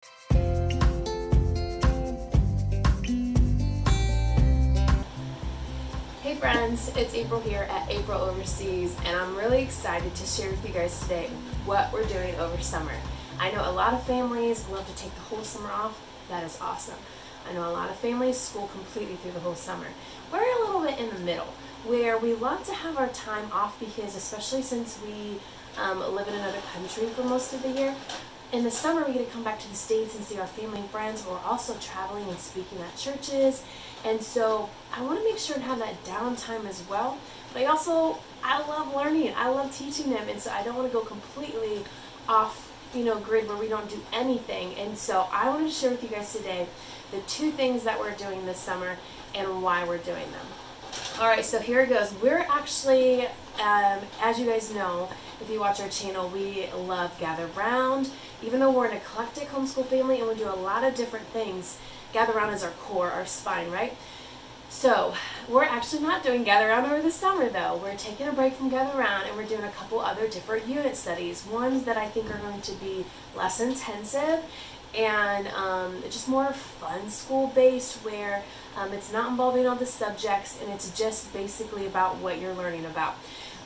Hey friends, it's April here at April Overseas, and I'm really excited to share with you guys today what we're doing over summer. I know a lot of families love to take the whole summer off. That is awesome. I know a lot of families school completely through the whole summer. We're a little bit in the middle, where we love to have our time off because, especially since we live in another country for most of the year, in the summer we get to come back to the States and see our family and friends. We're also traveling and speaking at churches, and so I want to make sure to have that downtime as well. But I love learning, I love teaching them, and so I don't want to go completely off grid where we don't do anything. And so I wanted to share with you guys today the two things that we're doing this summer and why we're doing them. Alright, so here it goes. We're actually, as you guys know, if you watch our channel, we love Gather Round. Even though we're an eclectic homeschool family and we do a lot of different things, Gather Round is our core, our spine, right? So we're actually not doing Gather Round over the summer though. We're taking a break from Gather Round and we're doing a couple other different unit studies. Ones that I think are going to be less intensive and just more fun school based, where it's not involving all the subjects and it's just basically about what you're learning about.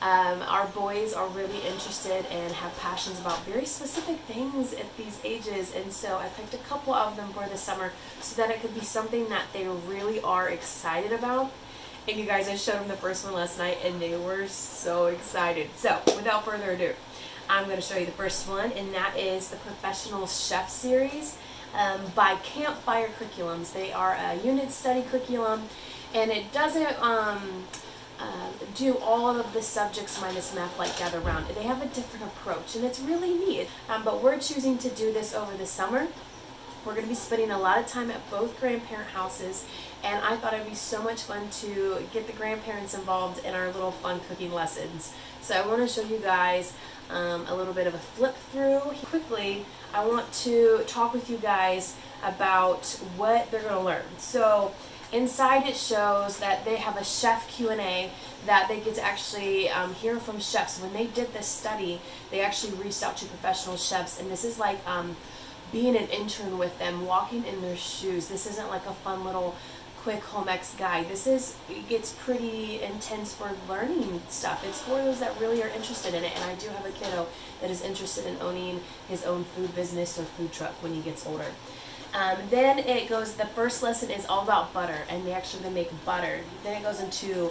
Our boys are really interested and have passions about very specific things at these ages, and so I picked a couple of them for the summer so that it could be something that they really are excited about. And you guys, I showed them the first one last night and they were so excited. So without further ado, I'm going to show you the first one, and that is the Professional Chef series by Campfire Curriculums. They are a unit study curriculum, and it doesn't do all of the subjects minus math like Gather Round. They have a different approach, and it's really neat. But we're choosing to do this over the summer. We're going to be spending a lot of time at both grandparent houses, and I thought it'd be so much fun to get the grandparents involved in our little fun cooking lessons. So I want to show you guys a little bit of a flip through. Quickly, I want to talk with you guys about what they're going to learn. So inside it shows that they have a chef Q&A that they get to actually hear from chefs. When they did this study, they actually reached out to professional chefs, and this is like being an intern with them, walking in their shoes. This isn't like a fun little quick home ec guide. It gets pretty intense for learning stuff. It's for those that really are interested in it, and I do have a kiddo that is interested in owning his own food business or food truck when he gets older. Then it goes, the first lesson is all about butter, and they make butter. Then it goes into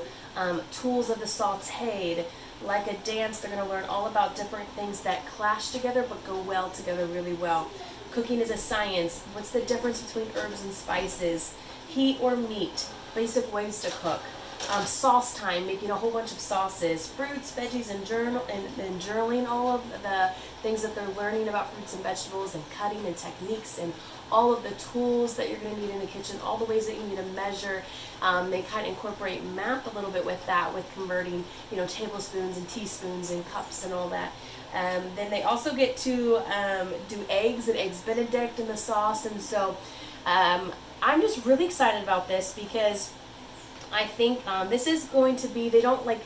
tools of the sauteed. Like a dance, they're going to learn all about different things that clash together but go well together really well. Cooking is a science. What's the difference between herbs and spices? Heat or meat, basic ways to cook. Sauce time, making a whole bunch of sauces, fruits, veggies, and journaling all of the things that they're learning about fruits and vegetables, and cutting and techniques, and all of the tools that you're going to need in the kitchen, all the ways that you need to measure. They kind of incorporate math a little bit with that, with converting, tablespoons and teaspoons and cups and all that. Then they also get to do eggs and eggs Benedict in the sauce, and so I'm just really excited about this because I think this is going to be, they don't like,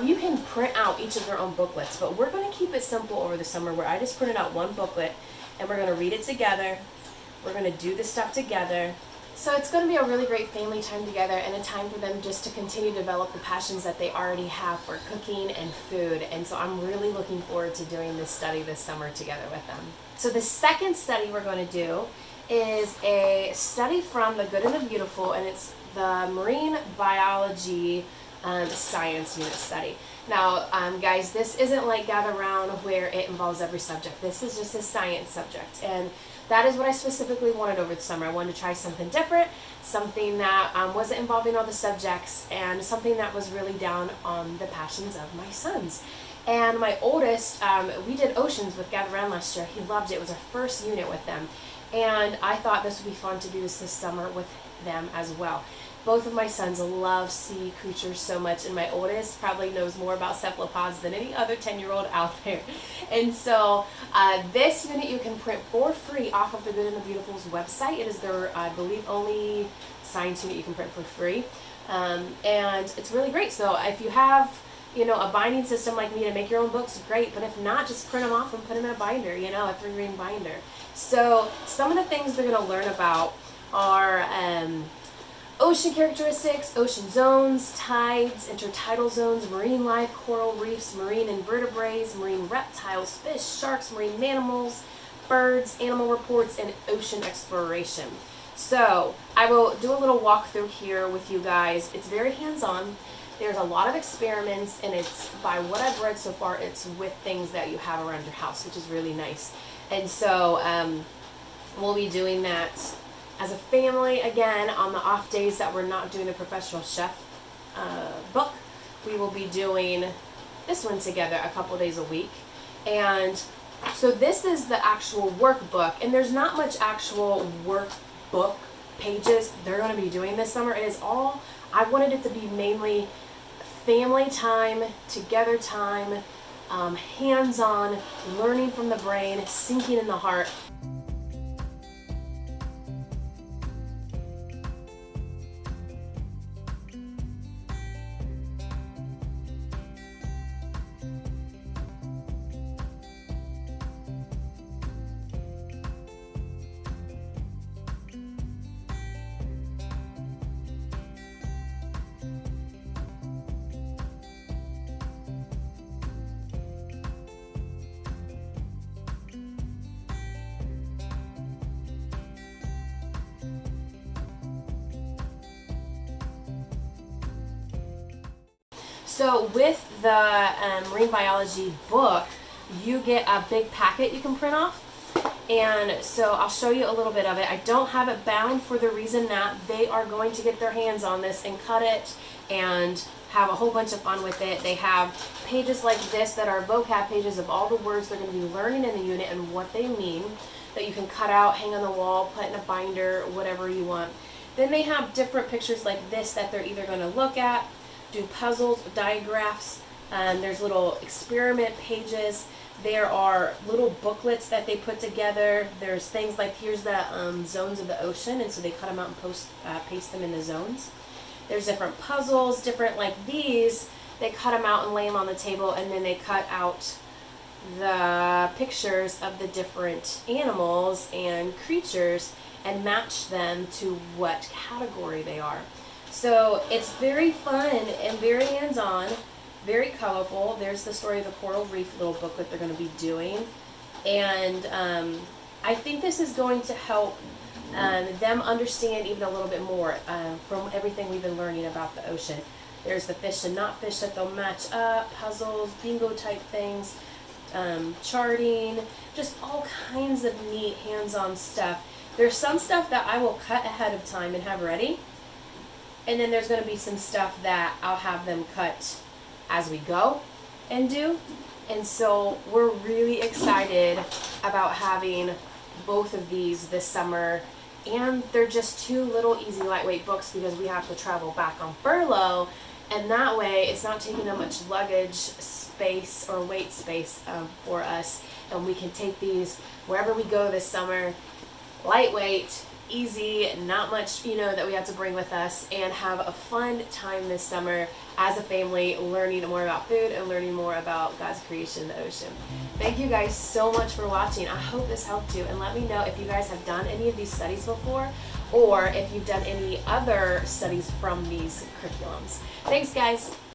you can print out each of their own booklets, but we're going to keep it simple over the summer, where I just printed out one booklet and we're going to read it together. We're going to do this stuff together. So it's going to be a really great family time together, and a time for them just to continue to develop the passions that they already have for cooking and food. And so I'm really looking forward to doing this study this summer together with them. So the second study we're going to do is a study from The Good and the Beautiful, and it's the Marine Biology Science Unit Study. Now, guys, this isn't like Gather Round where it involves every subject. This is just a science subject, and that is what I specifically wanted over the summer. I wanted to try something different, something that wasn't involving all the subjects, and something that was really down on the passions of my sons. And my oldest, we did oceans with Gather Round last year. He loved it. It was our first unit with them. And I thought this would be fun to do this summer with them as well. Both of my sons love sea creatures so much, and my oldest probably knows more about cephalopods than any other 10-year-old out there. And so this unit you can print for free off of the Good and the Beautiful's website. It is their, I believe, only science unit you can print for free. And it's really great. So if you have a binding system like me to make your own books, great. But if not, just print them off and put them in a binder, a 3-ring binder. So some of the things they're going to learn about are ocean characteristics, ocean zones, tides, intertidal zones, marine life, coral reefs, marine invertebrates, marine reptiles, fish, sharks, marine mammals, birds, animal reports, and ocean exploration. So I will do a little walkthrough here with you guys. It's very hands-on. There's a lot of experiments, and it's, by what I've read so far, it's with things that you have around your house, which is really nice. And so we'll be doing that as a family again on the off days that we're not doing the professional chef book. We will be doing this one together a couple days a week. And so this is the actual workbook, and there's not much actual workbook pages they're going to be doing this summer. It is all, I wanted it to be mainly family time, together time, hands-on, learning from the brain, sinking in the heart. So with the marine biology book, you get a big packet you can print off. And so I'll show you a little bit of it. I don't have it bound for the reason that they are going to get their hands on this and cut it and have a whole bunch of fun with it. They have pages like this that are vocab pages of all the words they're going to be learning in the unit and what they mean, that you can cut out, hang on the wall, put in a binder, whatever you want. Then they have different pictures like this that they're either going to look at, do puzzles, diagraphs, there's little experiment pages. There are little booklets that they put together. There's things like, here's the zones of the ocean, and so they cut them out and paste them in the zones. There's different puzzles, different like these, they cut them out and lay them on the table, and then they cut out the pictures of the different animals and creatures and match them to what category they are. So it's very fun and very hands-on, very colorful. There's the story of the coral reef little booklet they're going to be doing. And I think this is going to help them understand even a little bit more from everything we've been learning about the ocean. There's the fish and not fish that they'll match up, puzzles, bingo type things, charting, just all kinds of neat hands-on stuff. There's some stuff that I will cut ahead of time and have ready. And then there's going to be some stuff that I'll have them cut as we go and do. And so we're really excited about having both of these this summer. And they're just two little easy lightweight books because we have to travel back on furlough. And that way it's not taking up much luggage space or weight space for us. And we can take these wherever we go this summer, lightweight, easy, not much, that we have to bring with us, and have a fun time this summer as a family, learning more about food and learning more about God's creation, the ocean. Thank you guys so much for watching. I hope this helped you, and let me know if you guys have done any of these studies before, or if you've done any other studies from these curriculums. Thanks, guys.